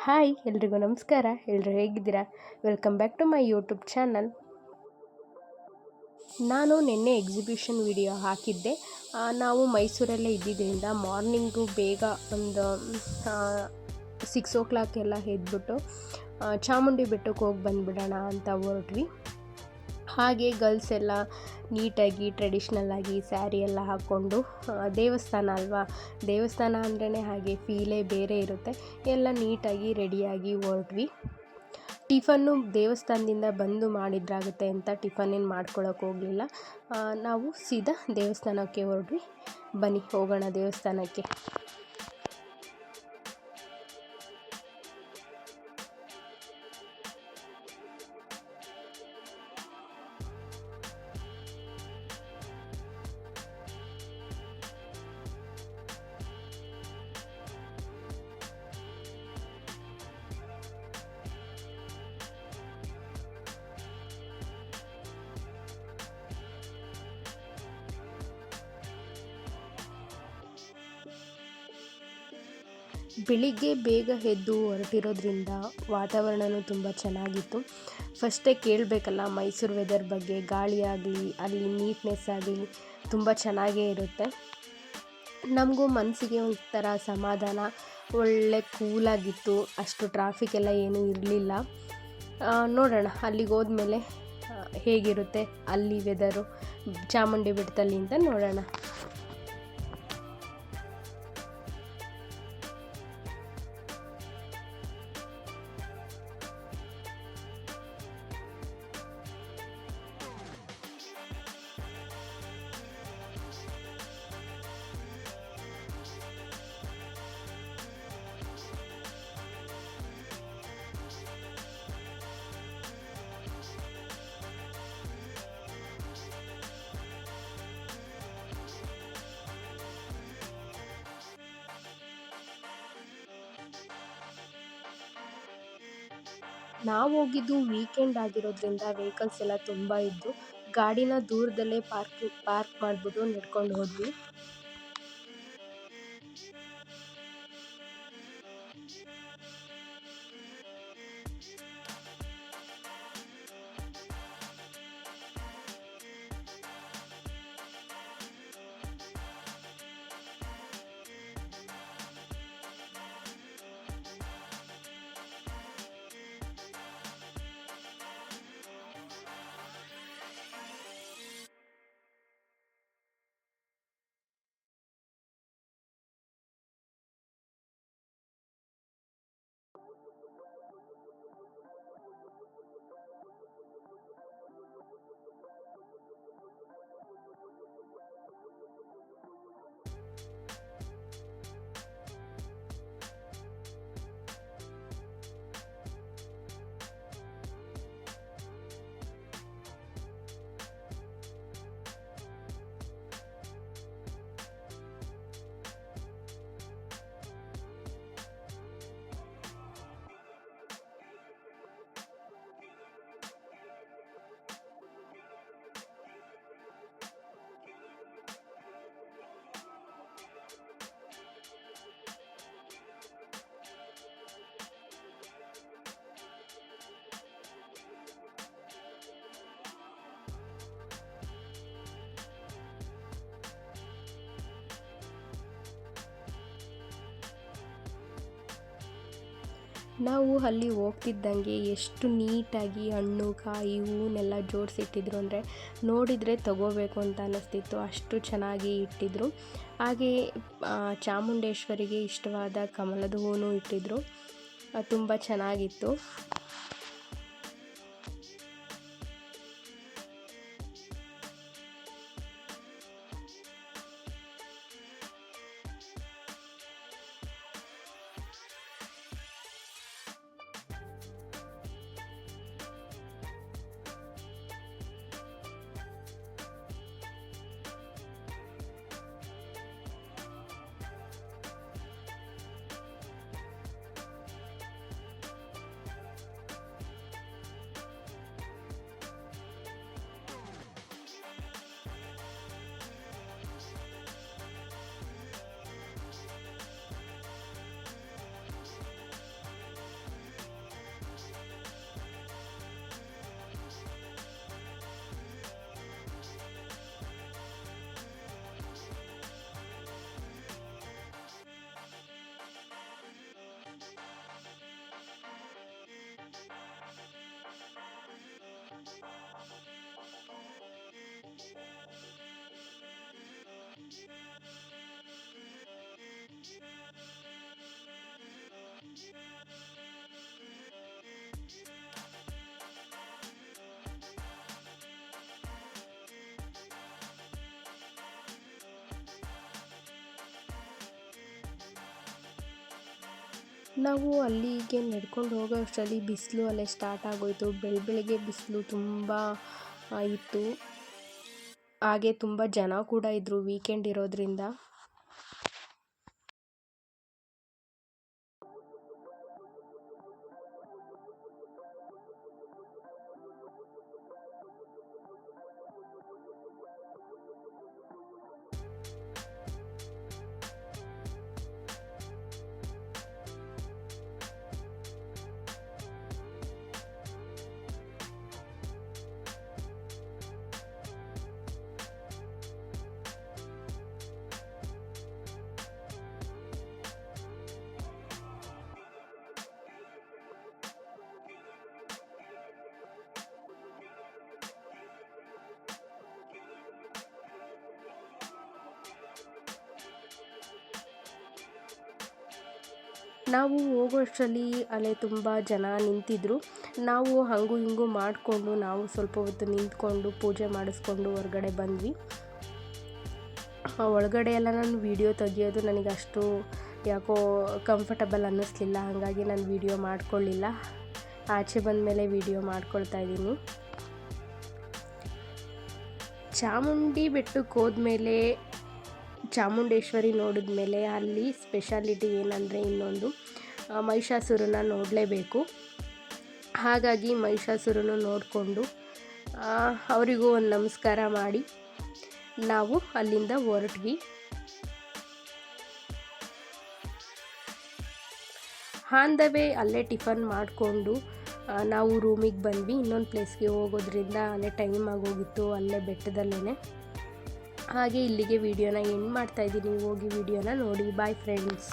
Hi ಎಲ್ರಿಗೂ ನಮಸ್ಕಾರ. ಎಲ್ಲರೂ ಹೇಗಿದ್ದೀರಾ? Welcome back to my YouTube channel. ನಾನು ನಿನ್ನೆ ಎಕ್ಸಿಬಿಷನ್ ವಿಡಿಯೋ ಹಾಕಿದ್ದೆ. ನಾವು ಮೈಸೂರಲ್ಲೇ ಇದ್ದಿದ್ದರಿಂದ ಮಾರ್ನಿಂಗು ಬೇಗ ಒಂದು 6 o'clock ಎಲ್ಲ ಎದ್ಬಿಟ್ಟು ಚಾಮುಂಡಿ ಬೆಟ್ಟಕ್ಕೆ ಹೋಗಿ ಬಂದುಬಿಡೋಣ ಅಂತ ಹೊರಟ್ವಿ. ಹಾಗೆ ಗರ್ಲ್ಸ್ ಎಲ್ಲ ನೀಟಾಗಿ ಟ್ರೆಡಿಷ್ನಲ್ಲಾಗಿ ಸ್ಯಾರಿ ಎಲ್ಲ ಹಾಕ್ಕೊಂಡು, ದೇವಸ್ಥಾನ ಅಲ್ವಾ, ದೇವಸ್ಥಾನ ಅಂದ್ರೇ ಹಾಗೆ ಫೀಲೇ ಬೇರೆ ಇರುತ್ತೆ. ಎಲ್ಲ ನೀಟಾಗಿ ರೆಡಿಯಾಗಿ ಹೊರಟ್ವಿ. ಟಿಫನ್ನು ದೇವಸ್ಥಾನದಿಂದ ಬಂದು ಮಾಡಿದ್ರಾಗುತ್ತೆ ಅಂತ ಟಿಫನ್ ಮಾಡ್ಕೊಳ್ಳೋಕೆ ಹೋಗಲಿಲ್ಲ. ನಾವು ಸೀದಾ ದೇವಸ್ಥಾನಕ್ಕೆ ಹೊರಟ್ವಿ. ಬನ್ನಿ ಹೋಗೋಣ ದೇವಸ್ಥಾನಕ್ಕೆ. ಬೆಳಿಗ್ಗೆ ಬೇಗ ಎದ್ದು ಹೊರಟಿರೋದ್ರಿಂದ ವಾತಾವರಣವೂ ತುಂಬ ಚೆನ್ನಾಗಿತ್ತು. ಫಸ್ಟೇ ಕೇಳಬೇಕಲ್ಲ ಮೈಸೂರು ವೆದರ್ ಬಗ್ಗೆ, ಗಾಳಿ ಆಗಲಿ ಅಲ್ಲಿ ನೀಟ್ನೆಸ್ ಆಗಲಿ ತುಂಬ ಚೆನ್ನಾಗೇ ಇರುತ್ತೆ. ನಮಗೂ ಮನಸ್ಸಿಗೆ ಒಂಥರ ಸಮಾಧಾನ, ಒಳ್ಳೆ ಕೂಲಾಗಿತ್ತು. ಅಷ್ಟು ಟ್ರಾಫಿಕ್ ಎಲ್ಲ ಏನೂ ಇರಲಿಲ್ಲ. ನೋಡೋಣ ಅಲ್ಲಿಗೆ ಹೋದ್ಮೇಲೆ ಹೇಗಿರುತ್ತೆ ಅಲ್ಲಿ ವೆದರು ಚಾಮುಂಡಿ ಬೆಟ್ಟದಲ್ಲಿ ಅಂತ ನೋಡೋಣ. ನಾವು ಹೋಗಿದ್ದು ವೀಕೆಂಡ್ ಆಗಿರೋದ್ರಿಂದ ವೆಹಿಕಲ್ಸ್ ಎಲ್ಲ ತುಂಬ ಇದ್ದು, ಗಾಡಿನ ದೂರದಲ್ಲೇ ಪಾರ್ಕ್ ಮಾಡಿಬಿಟ್ಟು ನಡ್ಕೊಂಡು ಹೋದ್ವಿ. ನಾವು ಅಲ್ಲಿ ಹೋಗ್ತಿದ್ದಂಗೆ ಎಷ್ಟು ನೀಟಾಗಿ ಹಣ್ಣು ಕಾಯಿ ಹೂವನ್ನೆಲ್ಲ ಜೋಡಿಸಿಟ್ಟಿದ್ರು ಅಂದರೆ ನೋಡಿದರೆ ತಗೋಬೇಕು ಅಂತ ಅನ್ನಿಸ್ತಿತ್ತು. ಅಷ್ಟು ಚೆನ್ನಾಗಿ ಇಟ್ಟಿದ್ರು. ಹಾಗೆ ಚಾಮುಂಡೇಶ್ವರಿಗೆ ಇಷ್ಟವಾದ ಕಮಲದ ಹೂವು ಇಟ್ಟಿದ್ರು. ತುಂಬ ಚೆನ್ನಾಗಿತ್ತು. ನಾವು ಅಲ್ಲಿಗೆ ನಡ್ಕೊಂಡು ಹೋಗೋ ಅಷ್ಟರಲ್ಲಿ ಬಿಸಿಲು ಅಲ್ಲೇ ಸ್ಟಾರ್ಟ್ ಆಗೋಯಿತು. ಬೆಳಗ್ಗೆ ಬಿಸಿಲು ತುಂಬ ಇತ್ತು. ಹಾಗೆ ತುಂಬ ಜನ ಕೂಡ ಇದ್ದರು ವೀಕೆಂಡ್ ಇರೋದ್ರಿಂದ. ನಾವು ಹೋಗುವಷ್ಟರಲ್ಲಿ ಅಲ್ಲೇ ತುಂಬ ಜನ ನಿಂತಿದ್ದರು. ನಾವು ಹಾಗೂ ಹಿಂಗೂ ಮಾಡಿಕೊಂಡು ನಾವು ಸ್ವಲ್ಪ ಹೊತ್ತು ನಿಂತ್ಕೊಂಡು ಪೂಜೆ ಮಾಡಿಸ್ಕೊಂಡು ಹೊರಗಡೆ ಬಂದ್ವಿ. ಒಳಗಡೆ ಎಲ್ಲ ನಾನು ವೀಡಿಯೋ ತೆಗಿಯೋದು ನನಗೆ ಅಷ್ಟು ಯಾಕೋ ಕಂಫರ್ಟಬಲ್ ಅನ್ನಿಸ್ಲಿಲ್ಲ. ಹಾಗಾಗಿ ನಾನು ವೀಡಿಯೋ ಮಾಡ್ಕೊಳ್ಳಿಲ್ಲ. ಆಚೆ ಬಂದ ಮೇಲೆ ವೀಡಿಯೋ ಮಾಡ್ಕೊಳ್ತಾ ಇದ್ದೀನಿ. ಚಾಮುಂಡಿ ಬೆಟ್ಟಕ್ಕೆ ಹೋದ್ಮೇಲೆ ಚಾಮುಂಡೇಶ್ವರಿ ನೋಡಿದ ಮೇಲೆ ಅಲ್ಲಿ ಸ್ಪೆಷಾಲಿಟಿ ಏನಂದರೆ ಇನ್ನೊಂದು ಮಹಿಷಾಸುರನ ನೋಡಲೇಬೇಕು. ಹಾಗಾಗಿ ಮಹಿಷಾಸುರನ ನೋಡಿಕೊಂಡು ಅವರಿಗೂ ಒಂದು ನಮಸ್ಕಾರ ಮಾಡಿ ನಾವು ಅಲ್ಲಿಂದ ಹೊರಟ್ವಿ. ಆನ್ ದ ವೇ ಅಲ್ಲೇ ಟಿಫನ್ ಮಾಡಿಕೊಂಡು ನಾವು ರೂಮಿಗೆ ಬಂದ್ವಿ. ಇನ್ನೊಂದು ಪ್ಲೇಸ್ಗೆ ಹೋಗೋದ್ರಿಂದ ಅಲ್ಲೇ ಟೈಮ್ ಆಗೋಗಿತ್ತು, ಅಲ್ಲೇ ಬೆಟ್ಟದಲ್ಲೇ. ಹಾಗೆ ಇಲ್ಲಿಗೆ ವಿಡಿಯೋನ ಎಂಡ್ ಮಾಡ್ತಾಯಿದ್ದೀನಿ. ಹೋಗಿ ವಿಡಿಯೋನ ನೋಡಿ. Bye friends.